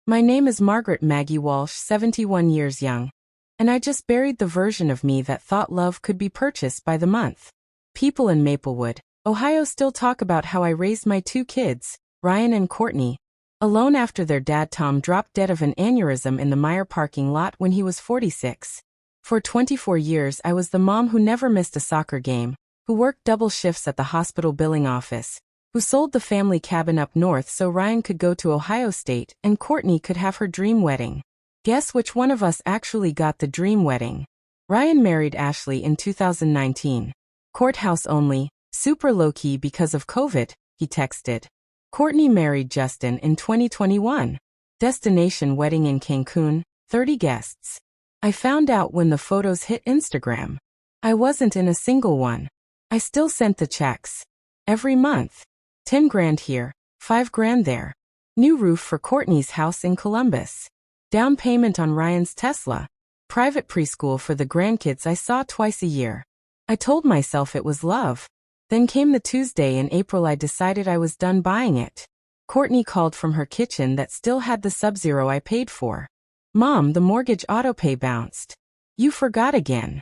My name is Margaret Maggie Walsh, 71 years young. And I just buried the version of me that thought love could be purchased by the month. People in Maplewood, Ohio still talk about how I raised my two kids, Ryan and Courtney, alone after their dad Tom dropped dead of an aneurysm in the Meijer parking lot when he was 46. For 24 years I was the mom who never missed a soccer game, who worked double shifts at the hospital billing office, who sold the family cabin up north so Ryan could go to Ohio State and Courtney could have her dream wedding. Guess which one of us actually got the dream wedding? Ryan married Ashley in 2019. Courthouse only, super low-key because of COVID, he texted. Courtney married Justin in 2021. Destination wedding in Cancun, 30 guests. I found out when the photos hit Instagram. I wasn't in a single one. I still sent the checks. Every month. 10 grand here, 5 grand there. New roof for Courtney's house in Columbus. Down payment on Ryan's Tesla. Private preschool for the grandkids I saw twice a year. I told myself it was love. Then came the Tuesday in April I decided I was done buying it. Courtney called from her kitchen that still had the Sub-Zero I paid for. Mom, the mortgage autopay bounced. You forgot again.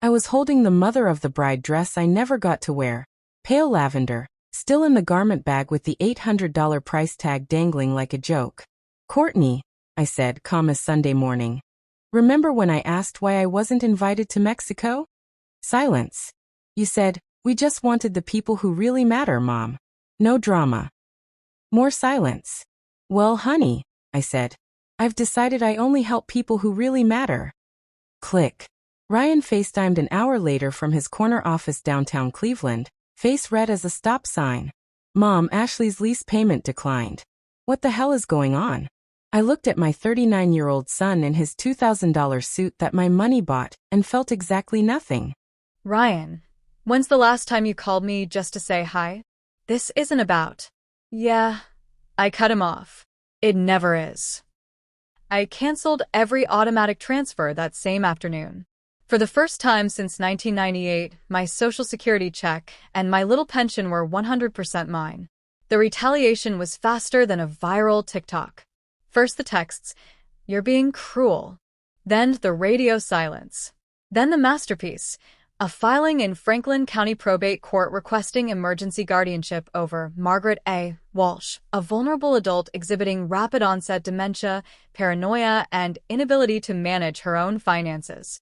I was holding the mother of the bride dress I never got to wear. Pale lavender, still in the garment bag with the $800 price tag dangling like a joke. Courtney, I said, calm as Sunday morning. Remember when I asked why I wasn't invited to Mexico? Silence. You said, we just wanted the people who really matter, Mom. No drama. More silence. Well, honey, I said. I've decided I only help people who really matter. Click. Ryan FaceTimed an hour later from his corner office downtown Cleveland, face red as a stop sign. Mom, Ashley's lease payment declined. What the hell is going on? I looked at my 39-year-old son in his $2,000 suit that my money bought and felt exactly nothing. Ryan, when's the last time you called me just to say hi? This isn't about. Yeah, I cut him off. It never is. I canceled every automatic transfer that same afternoon. For the first time since 1998, my Social Security check and my little pension were 100% mine. The retaliation was faster than a viral TikTok. First the texts, "You're being cruel." Then the radio silence. Then the masterpiece, a filing in Franklin County Probate Court requesting emergency guardianship over Margaret A. Walsh, a vulnerable adult exhibiting rapid-onset dementia, paranoia, and inability to manage her own finances.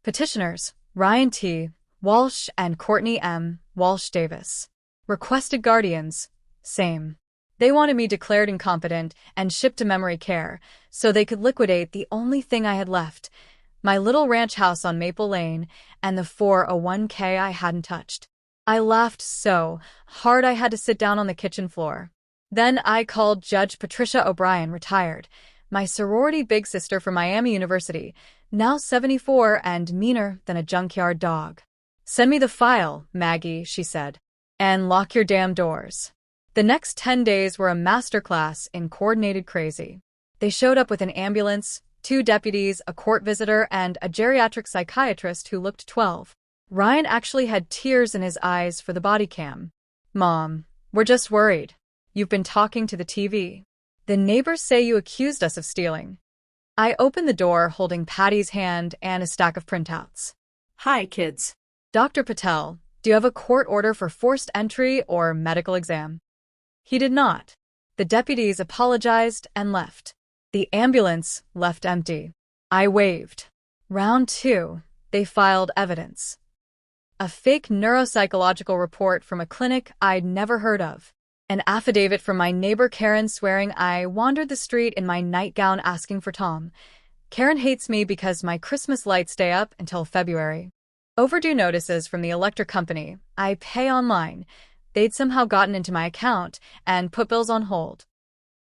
Petitioners, Ryan T. Walsh and Courtney M. Walsh Davis. Requested guardians, same. They wanted me declared incompetent and shipped to memory care so they could liquidate the only thing I had left, my little ranch house on Maple Lane and the 401k I hadn't touched. I laughed so hard I had to sit down on the kitchen floor. Then I called Judge Patricia O'Brien, retired, my sorority big sister from Miami University, now 74 and meaner than a junkyard dog. "Send me the file, Maggie," she said, "and lock your damn doors." The next 10 days were a masterclass in coordinated crazy. They showed up with an ambulance, 2 deputies, a court visitor, and a geriatric psychiatrist who looked 12. Ryan actually had tears in his eyes for the body cam. "Mom, we're just worried. You've been talking to the TV. The neighbors say you accused us of stealing." I opened the door holding Patty's hand and a stack of printouts. Hi, kids. "Dr. Patel, do you have a court order for forced entry or medical exam?" He did not. The deputies apologized and left. The ambulance left empty. I waved. Round 2, they filed evidence. A fake neuropsychological report from a clinic I'd never heard of. An affidavit from my neighbor Karen swearing I wandered the street in my nightgown asking for Tom. Karen hates me because my Christmas lights stay up until February. Overdue notices from the electric company I pay online. They'd somehow gotten into my account and put bills on hold.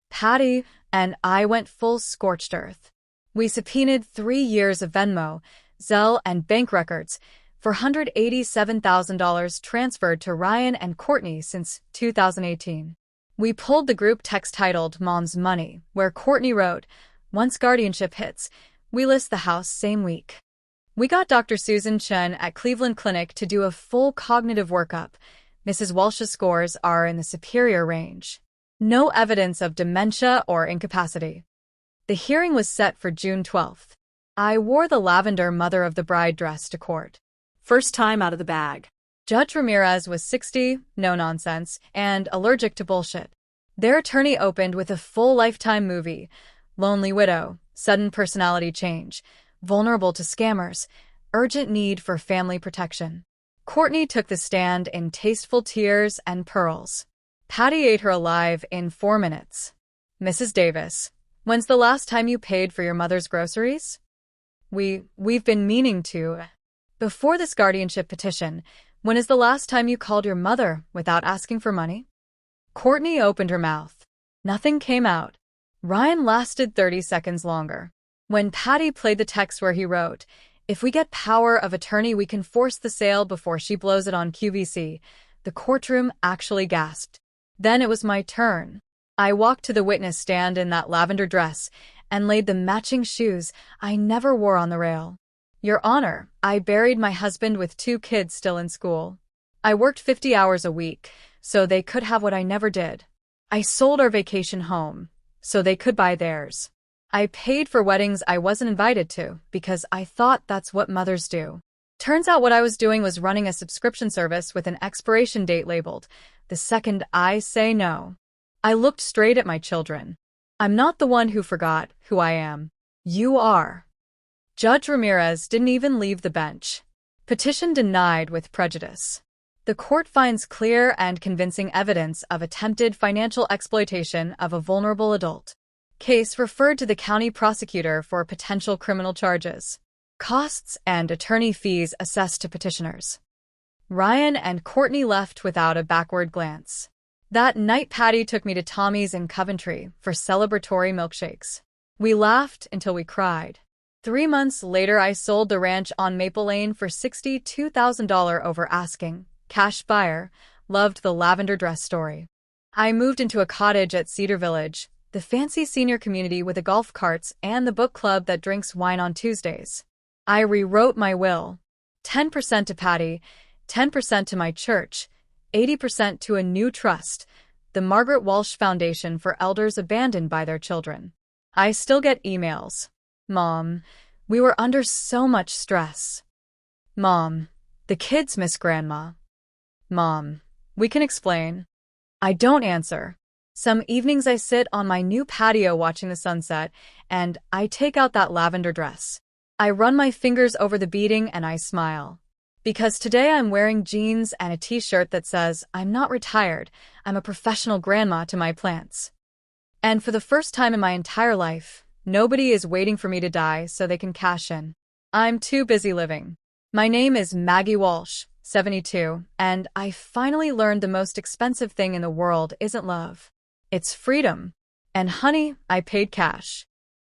Patty and I went full scorched earth. We subpoenaed 3 years of Venmo, Zelle, and bank records for $187,000 transferred to Ryan and Courtney since 2018. We pulled the group text titled Mom's Money, where Courtney wrote, "Once guardianship hits, we list the house same week." We got Dr. Susan Chen at Cleveland Clinic to do a full cognitive workup. Mrs. Walsh's scores are in the superior range. No evidence of dementia or incapacity. The hearing was set for June 12th. I wore the lavender mother of the bride dress to court. First time out of the bag. Judge Ramirez was 60, no nonsense, and allergic to bullshit. Their attorney opened with a full Lifetime movie: lonely widow, sudden personality change, vulnerable to scammers, urgent need for family protection. Courtney took the stand in tasteful tears and pearls. Patty ate her alive in 4 minutes. Mrs. Davis, when's the last time you paid for your mother's groceries? We've been meaning to. Before this guardianship petition, when is the last time you called your mother without asking for money? Courtney opened her mouth. Nothing came out. Ryan lasted 30 seconds longer. When Patty played the text where he wrote, "If we get power of attorney, we can force the sale before she blows it on QVC," the courtroom actually gasped. Then it was my turn. I walked to the witness stand in that lavender dress and laid the matching shoes I never wore on the rail. Your Honor, I buried my husband with 2 kids still in school. I worked 50 hours a week, so they could have what I never did. I sold our vacation home, so they could buy theirs. I paid for weddings I wasn't invited to because I thought that's what mothers do. Turns out what I was doing was running a subscription service with an expiration date labeled, "The second I say no." I looked straight at my children. I'm not the one who forgot who I am. You are. Judge Ramirez didn't even leave the bench. Petition denied with prejudice. The court finds clear and convincing evidence of attempted financial exploitation of a vulnerable adult. Case referred to the county prosecutor for potential criminal charges. Costs and attorney fees assessed to petitioners. Ryan and Courtney left without a backward glance. That night, Patty took me to Tommy's in Coventry for celebratory milkshakes. We laughed until we cried. 3 months later, I sold the ranch on Maple Lane for $62,000 over asking. Cash buyer. Loved the lavender dress story. I moved into a cottage at Cedar Village, the fancy senior community with the golf carts and the book club that drinks wine on Tuesdays. I rewrote my will. 10% to Patty, 10% to my church, 80% to a new trust, the Margaret Walsh Foundation for Elders Abandoned by Their Children. I still get emails. Mom, we were under so much stress. Mom, the kids miss Grandma. Mom, we can explain. I don't answer. Some evenings I sit on my new patio watching the sunset, and I take out that lavender dress. I run my fingers over the beading and I smile. Because today I'm wearing jeans and a t-shirt that says, "I'm not retired, I'm a professional grandma to my plants." And for the first time in my entire life, nobody is waiting for me to die so they can cash in. I'm too busy living. My name is Maggie Walsh, 72, and I finally learned the most expensive thing in the world isn't love. It's freedom. And honey, I paid cash.